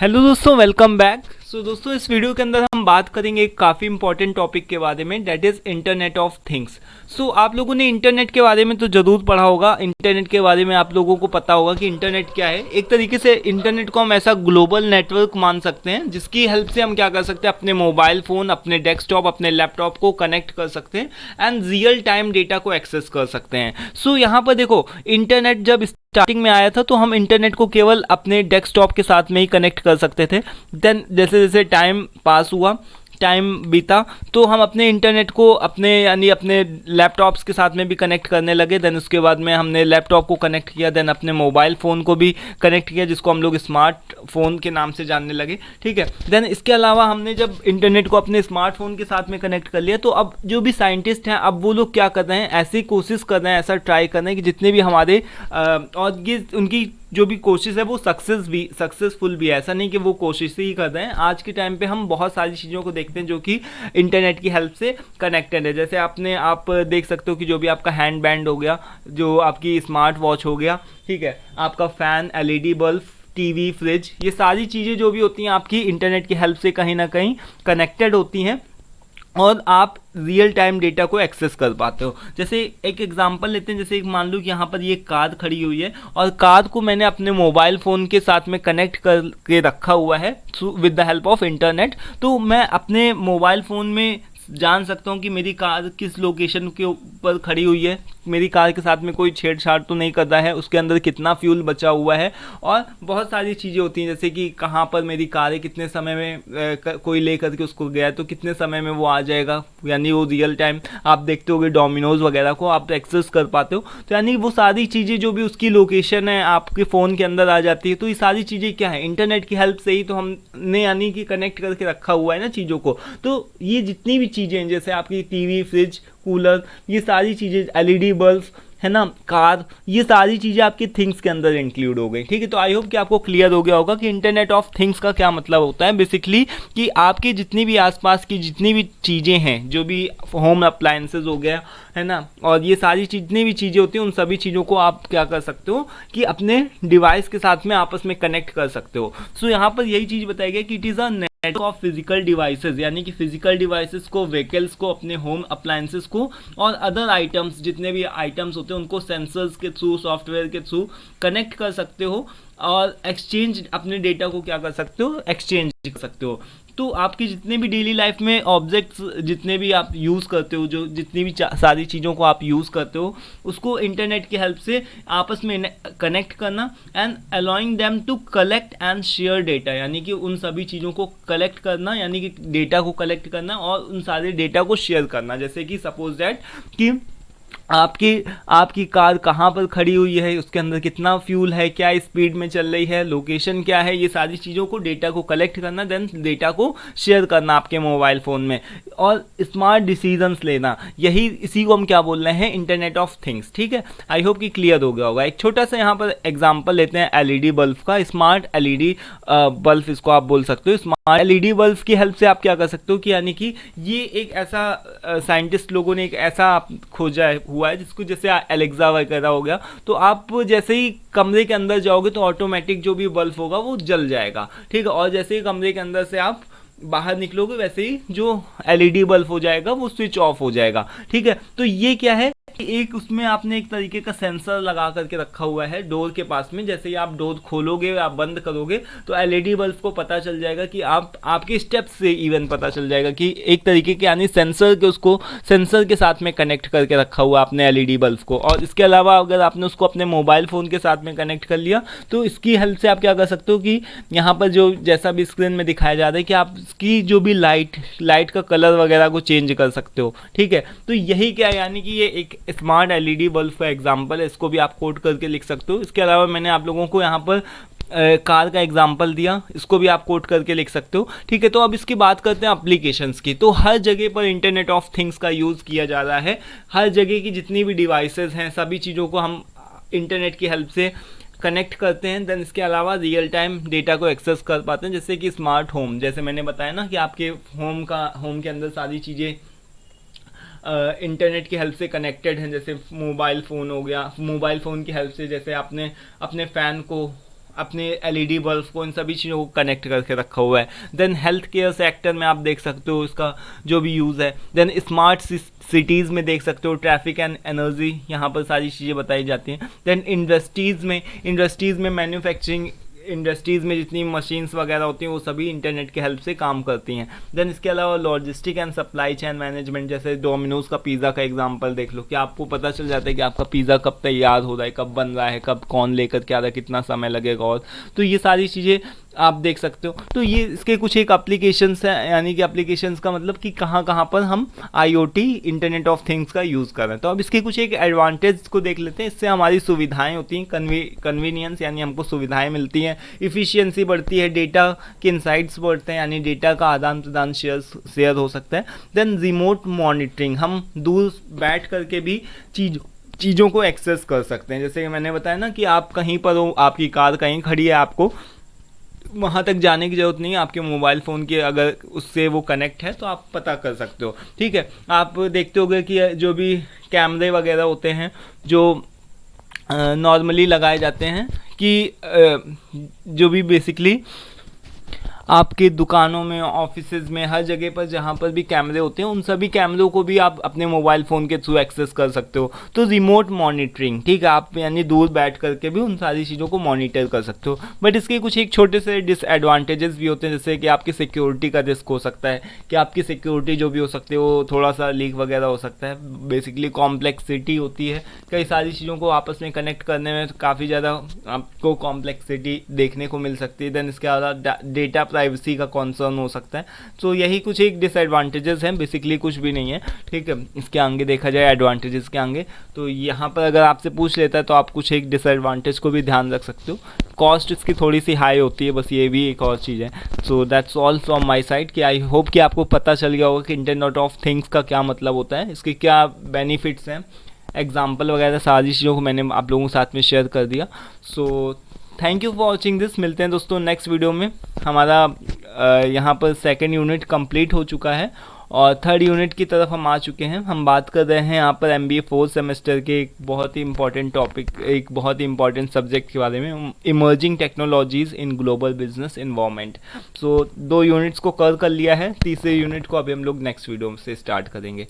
Hello दोस्तों, welcome back. दोस्तों, इस वीडियो के अंदर हम बात करेंगे एक काफ़ी इंपॉर्टेंट टॉपिक के बारे में, that is internet of things. आप लोगों ने इंटरनेट के बारे में तो ज़रूर पढ़ा होगा। इंटरनेट के बारे में आप लोगों को पता होगा कि इंटरनेट क्या है। एक तरीके से इंटरनेट को हम ऐसा ग्लोबल नेटवर्क मान सकते हैं जिसकी हेल्प से हम क्या कर सकते हैं, अपने मोबाइल फ़ोन, अपने डेस्कटॉप, अपने लैपटॉप को कनेक्ट कर सकते हैं एंड रियल टाइम डेटा को एक्सेस कर सकते हैं। यहाँ पर देखो, इंटरनेट जब स्टार्टिंग में आया था तो हम इंटरनेट को केवल अपने डेस्कटॉप के साथ में ही कनेक्ट कर सकते थे। देन जैसे जैसे टाइम पास हुआ, टाइम बीता, तो हम अपने इंटरनेट को अपने लैपटॉप्स के साथ में भी कनेक्ट करने लगे। देन उसके बाद में हमने लैपटॉप को कनेक्ट किया, देन अपने मोबाइल फ़ोन को भी कनेक्ट किया जिसको हम लोग स्मार्टफोन के नाम से जानने लगे। ठीक है। देन इसके अलावा हमने जब इंटरनेट को अपने स्मार्टफोन के साथ में कनेक्ट कर लिया, तो अब जो भी साइंटिस्ट हैं, अब वो लोग क्या कर रहे हैं, ऐसी कोशिश कर रहे हैं, ऐसा ट्राई कर रहे हैं कि जितने भी हमारे और ये उनकी जो भी कोशिश है वो सक्सेसफुल भी है। ऐसा नहीं कि वो कोशिश ही कर रहे हैं। आज के टाइम पे हम बहुत सारी चीज़ों को देखते हैं जो कि इंटरनेट की हेल्प से कनेक्टेड है। जैसे आप देख सकते हो कि जो भी आपका हैंड बैंड हो गया, जो आपकी स्मार्ट वॉच हो गया, ठीक है, आपका fan, LED bulb, TV, fridge, ये सारी चीज़ें जो भी होती हैं आपकी इंटरनेट की हेल्प से कहीं ना कहीं कनेक्टेड होती हैं और आप रियल टाइम डेटा को एक्सेस कर पाते हो। जैसे एक एग्जांपल लेते हैं, जैसे एक मान लो कि यहाँ पर ये कार खड़ी हुई है और कार को मैंने अपने मोबाइल फ़ोन के साथ में कनेक्ट करके रखा हुआ है with the help of internet. तो मैं अपने मोबाइल फ़ोन में जान सकता हूँ कि मेरी कार किस लोकेशन के ऊपर खड़ी हुई है, मेरी कार के साथ में कोई छेड़छाड़ तो नहीं कर रहा है, उसके अंदर कितना फ्यूल बचा हुआ है, और बहुत सारी चीज़ें होती हैं जैसे कि कहाँ पर मेरी कार है, कितने समय में कोई ले करके उसको गया है तो कितने समय में वो आ जाएगा। यानी वो रियल टाइम आप देखते होगे डोमिनोज वगैरह को आप एक्सेस कर पाते हो। तो यानी वो सारी चीज़ें जो भी उसकी लोकेशन है आपके फ़ोन के अंदर आ जाती है। तो ये सारी चीज़ें क्या है, इंटरनेट की हेल्प से ही तो हमने यानी कि कनेक्ट करके रखा हुआ है ना चीज़ों को। तो ये जितनी भी चीज़ें हैं, जैसे आपकी टीवी, फ्रिज, कूलर, ये सारी चीज़ें, एलईडी बल्ब है ना, कार, ये सारी चीज़ें आपकी थिंग्स के अंदर इंक्लूड हो गई। ठीक है। तो आई होप कि आपको क्लियर हो गया होगा कि इंटरनेट ऑफ थिंग्स का क्या मतलब होता है। बेसिकली कि आपकी जितनी भी आसपास की जितनी भी चीज़ें हैं, जो भी होम अप्लायंसेज हो गया है ना, और ये सारी जितनी भी चीज़ें होती हैं, उन सभी चीज़ों को आप क्या कर सकते हो कि अपने डिवाइस के साथ में आपस में कनेक्ट कर सकते हो। यहाँ पर यही चीज़ बताई गई कि it is a network of physical devices, यानी कि फिजिकल डिवाइसेस को, व्हीकल्स को, अपने होम अप्लायंसेस को और अदर आइटम्स, जितने भी आइटम्स होते हैं उनको सेंसर्स के थ्रू, सॉफ्टवेयर के थ्रू कनेक्ट कर सकते हो और एक्सचेंज, अपने डेटा को क्या कर सकते हो, एक्सचेंज कर सकते हो। तो आपकी जितने भी डेली लाइफ में ऑब्जेक्ट्स जितने भी आप यूज़ करते हो, जो जितनी भी सारी चीज़ों को आप यूज़ करते हो, उसको इंटरनेट की हेल्प से आपस में कनेक्ट करना and allowing them to collect and share data, यानी कि उन सभी चीज़ों को कलेक्ट करना, यानी कि डेटा को कलेक्ट करना और उन सारे डेटा को शेयर करना। जैसे कि सपोज दैट कि आपकी कार कहाँ पर खड़ी हुई है, उसके अंदर कितना फ्यूल है, क्या स्पीड में चल रही है, लोकेशन क्या है, ये सारी चीज़ों को, डेटा को कलेक्ट करना, देन डेटा को शेयर करना आपके मोबाइल फ़ोन में और स्मार्ट डिसीजंस लेना। इसी को हम क्या बोल रहे हैं, इंटरनेट ऑफ थिंग्स। ठीक है। आई होप कि क्लियर हो गया होगा। एक छोटा सा यहाँ पर एग्जाम्पल लेते हैं एलईडी बल्ब का। स्मार्ट एलईडी बल्ब इसको आप बोल सकते हो। स्मार्ट एलईडी बल्ब की हेल्प से आप क्या कर सकते हो कि यानी कि ये एक ऐसा साइंटिस्ट लोगों ने एक ऐसा खोजा हुआ है जिसको, जैसे एलेक्सा वगैरह हो गया, तो आप जैसे ही कमरे के अंदर जाओगे तो ऑटोमेटिक जो भी बल्ब होगा वो जल जाएगा। ठीक है। और जैसे ही कमरे के अंदर से आप बाहर निकलोगे वैसे ही जो एलईडी बल्ब हो जाएगा वो स्विच ऑफ हो जाएगा। ठीक है। तो ये क्या है, एक उसमें आपने एक तरीके का सेंसर लगा करके रखा हुआ है डोर के पास में। जैसे ही आप डोर खोलोगे, आप बंद करोगे, तो एलईडी बल्ब को पता चल जाएगा कि आपके स्टेप्स से इवन पता चल जाएगा कि एक तरीके के, यानी सेंसर के साथ में कनेक्ट करके रखा हुआ आपने एलईडी बल्ब को। और इसके अलावा अगर आपने उसको अपने मोबाइल फ़ोन के साथ में कनेक्ट कर लिया तो इसकी हेल्प से आप क्या कर सकते हो कि यहाँ पर जो जैसा भी स्क्रीन में दिखाया जा रहा है कि आप इसकी जो भी लाइट का कलर वगैरह को चेंज कर सकते हो। ठीक है। तो यही क्या, यानी कि ये एक स्मार्ट एलईडी बल्ब का एग्जांपल है, इसको भी आप कोड करके लिख सकते हो। इसके अलावा मैंने आप लोगों को यहाँ पर कार का एग्जांपल दिया, इसको भी आप कोड करके लिख सकते हो। ठीक है। तो अब इसकी बात करते हैं एप्लीकेशंस की। तो हर जगह पर इंटरनेट ऑफ थिंग्स का यूज़ किया जा रहा है। हर जगह की जितनी भी डिवाइसेस हैं, सभी चीज़ों को हम इंटरनेट की हेल्प से कनेक्ट करते हैं। देन इसके अलावा रियल टाइम डेटा को एक्सेस कर पाते हैं। जैसे कि स्मार्ट होम, जैसे मैंने बताया ना कि आपके होम के अंदर सारी चीज़ें इंटरनेट की हेल्प से कनेक्टेड हैं। जैसे मोबाइल फ़ोन हो गया, मोबाइल फ़ोन की हेल्प से जैसे आपने अपने फ़ैन को अपने एलईडी बल्ब को, इन सभी चीज़ों को कनेक्ट करके रखा हुआ है। देन हेल्थ केयर सेक्टर में आप देख सकते हो इसका जो भी यूज़ है। देन स्मार्ट सिटीज़ में देख सकते हो ट्रैफिक एंड एनर्जी, यहाँ पर सारी चीज़ें बताई जाती हैं। देन इंडस्ट्रीज़ में मैन्युफैक्चरिंग इंडस्ट्रीज़ में जितनी मशीन्स वगैरह होती हैं वो सभी इंटरनेट के हेल्प से काम करती हैं। देन इसके अलावा logistic and supply chain management, जैसे डोमिनोज का पिज़्ज़ा का एग्जांपल देख लो कि आपको पता चल जाता है कि आपका पिज़्ज़ा कब तैयार हो रहा है, कब बन रहा है, कब कौन लेकर के आ रहा है, कितना समय लगेगा, और तो ये सारी चीज़ें आप देख सकते हो। तो ये इसके कुछ एक एप्लीकेशंस हैं, यानी कि एप्लीकेशंस का मतलब कि कहाँ कहाँ पर हम आईओटी इंटरनेट ऑफ थिंग्स का यूज़ कर रहे हैं। तो अब इसके कुछ एक एडवांटेज को देख लेते हैं। इससे हमारी सुविधाएं होती हैं, कन्वीनियंस यानी हमको सुविधाएं मिलती हैं, इफ़िशियंसी बढ़ती है, डेटा के इंसाइट्स बढ़ते हैं यानी डेटा का आदान प्रदान शेयर हो सकता है। देन रिमोट मॉनिटरिंग, हम दूर बैठ करके भी चीज़ों को एक्सेस कर सकते हैं। जैसे कि मैंने बताया ना कि आप कहीं पर हो, आपकी कार कहीं खड़ी है, आपको वहाँ तक जाने की ज़रूरत नहीं है, आपके मोबाइल फ़ोन के अगर उससे वो कनेक्ट है तो आप पता कर सकते हो। ठीक है, आप देखते होंगे कि जो भी कैमरे वगैरह होते हैं जो नॉर्मली लगाए जाते हैं कि जो भी बेसिकली आपके दुकानों में, ऑफिसेज में, हर जगह पर जहाँ पर भी कैमरे होते हैं उन सभी कैमरों को भी आप अपने मोबाइल फ़ोन के थ्रू एक्सेस कर सकते हो। तो रिमोट मॉनिटरिंग, ठीक है, आप यानी दूर बैठ करके भी उन सारी चीज़ों को मॉनिटर कर सकते हो। बट इसके कुछ एक छोटे से डिसएडवांटेजेस भी होते हैं, जैसे कि आपकी सिक्योरिटी का रिस्क हो सकता है कि आपकी सिक्योरिटी जो भी हो सकती है वो थोड़ा सा लीक वगैरह हो सकता है। बेसिकली कॉम्प्लेक्सिटी होती है, कई सारी चीज़ों को आपस में कनेक्ट करने में काफ़ी ज़्यादा आपको कॉम्प्लेक्सिटी देखने को मिल सकती है। देन इसके अलावा डेटा प्राइवेसी का कॉन्सर्न हो सकता है। तो यही कुछ एक डिसएडवांटेजेस हैं, बेसिकली कुछ भी नहीं है। ठीक है, इसके आगे देखा जाए एडवांटेजेस के आगे, तो यहाँ पर अगर आपसे पूछ लेता है तो आप कुछ एक डिसएडवांटेज को भी ध्यान रख सकते हो। कॉस्ट इसकी थोड़ी सी हाई होती है, बस ये भी एक और चीज़ है। So that's all from my side कि आई होप कि आपको पता चल गया होगा कि इंटरनेट ऑफ थिंग्स का क्या मतलब होता है, इसके क्या बेनिफिट्स हैं, एग्जाम्पल वगैरह सारी चीज़ों को मैंने आप लोगों के साथ में शेयर कर दिया। So thank you for watching this. मिलते हैं दोस्तों नेक्स्ट वीडियो में। हमारा यहाँ पर सेकेंड यूनिट कंप्लीट हो चुका है और थर्ड यूनिट की तरफ हम आ चुके हैं। हम बात कर रहे हैं यहाँ पर MBA फोर्थ सेमेस्टर के एक बहुत ही इंपॉर्टेंट टॉपिक, एक बहुत ही इंपॉर्टेंट सब्जेक्ट के बारे में, emerging technologies in global business environment. So 2 units को कर लिया है, तीसरे यूनिट को अभी हम लोग नेक्स्ट वीडियो से स्टार्ट करेंगे।